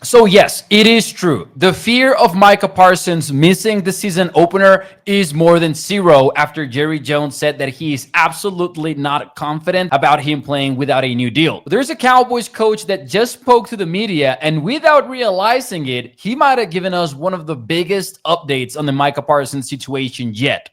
So yes, it is true. The fear of Micah Parsons missing the season opener is more than zero after Jerry Jones said that he is absolutely not confident about him playing without a new deal. There's a Cowboys coach that just spoke to the media, and without realizing it, he might have given us one of the biggest updates on the Micah Parsons situation yet.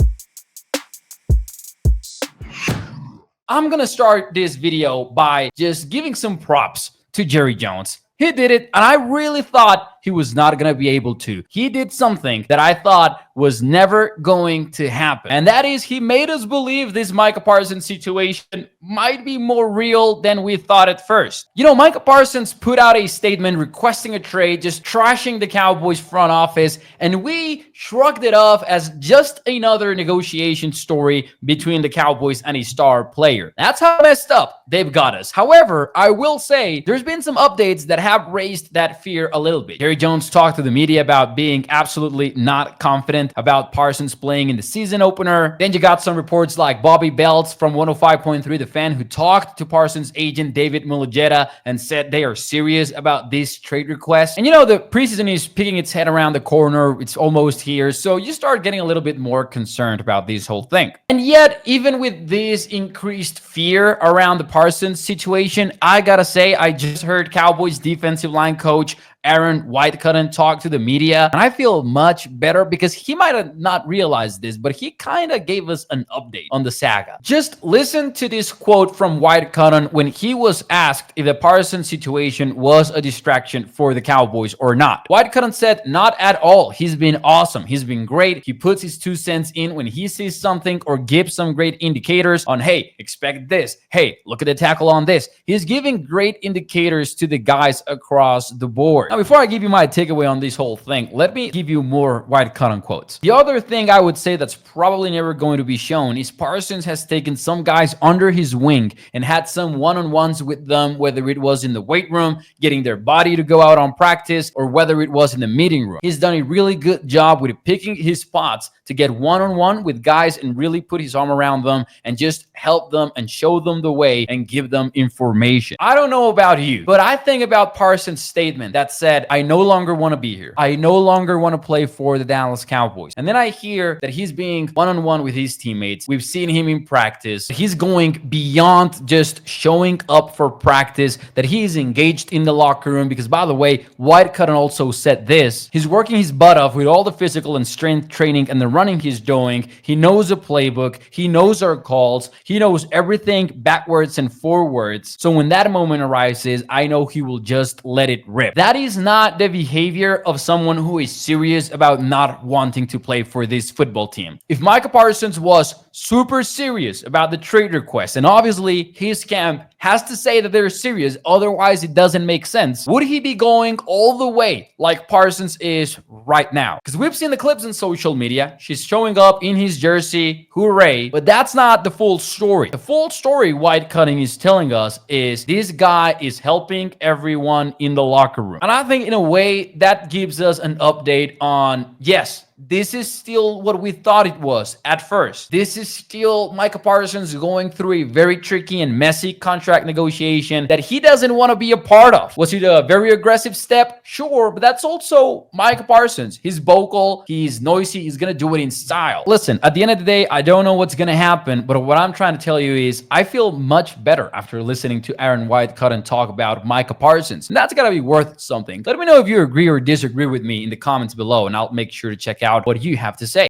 I'm gonna start this video by just giving some props to Jerry Jones. He did it, and I really thought he was not going to be able to. He did something that I thought was never going to happen. And that is, he made us believe this Micah Parsons situation might be more real than we thought at first. You know, Micah Parsons put out a statement requesting a trade, just trashing the Cowboys front office, and we shrugged it off as just another negotiation story between the Cowboys and a star player. That's how messed up they've got us. However, I will say there's been some updates that have raised that fear a little bit. Jerry Jones talked to the media about being absolutely not confident about Parsons playing in the season opener. Then you got some reports like Bobby Belts from 105.3 The Fan, who talked to Parsons' agent David Mulugeta and said they are serious about this trade request. And you know, the preseason is picking its head around the corner. It's almost here. So you start getting a little bit more concerned about this whole thing. And yet, even with this increased fear around the Parsons situation, I gotta say, I just heard Cowboys defensive line coach Aaron Whitecutton talk to the media, and I feel much better because he might have not realized this, but he kind of gave us an update on the saga. Just listen to this quote from Whitecutton when he was asked if the Parsons situation was a distraction for the Cowboys or not. Whitecutton said, "Not at all. He's been awesome. He's been great. He puts his 2 cents in when he sees something or gives some great indicators on, hey, expect this. Hey, look at the tackle on this." He's giving great indicators to the guys across the board. Now, before I give you my takeaway on this whole thing, let me give you more Whitecutton quotes. The other thing I would say that's probably never going to be shown is Parsons has taken some guys under his wing and had some one-on-ones with them, whether it was in the weight room, getting their body to go out on practice, or whether it was in the meeting room. He's done a really good job with picking his spots to get one-on-one with guys and really put his arm around them and just help them and show them the way and give them information. I don't know about you, but I think about Parsons' statement that said, "I no longer want to be here. I no longer want to play for the Dallas Cowboys." And then I hear that he's being one-on-one with his teammates. We've seen him in practice. He's going beyond just showing up for practice, that he's engaged in the locker room because, by the way, Whitecutton also said this. He's working his butt off with all the physical and strength training and the running he's doing. He knows the playbook. He knows our calls. He knows everything backwards and forwards. So when that moment arises, I know he will just let it rip. That is not the behavior of someone who is serious about not wanting to play for this football team. If Micah Parsons was super serious about the trade request, and obviously his camp has to say that they're serious, otherwise it doesn't make sense, would he be going all the way like Parsons is right now? Because we've seen the clips on social media. She's showing up in his jersey, hooray, but that's not the full story. The full story Whitecutton is telling us is this guy is helping everyone in the locker room. And I think in a way that gives us an update on, yes, this is still what we thought it was at first. This is still Micah Parsons going through a very tricky and messy contract negotiation that he doesn't want to be a part of. Was it a very aggressive step? Sure, but that's also Micah Parsons. He's vocal, he's noisy, he's going to do it in style. Listen, at the end of the day, I don't know what's going to happen, but what I'm trying to tell you is I feel much better after listening to Aaron Whitecutton talk about Micah Parsons. And that's got to be worth something. Let me know if you agree or disagree with me in the comments below, and I'll make sure to check out what you have to say.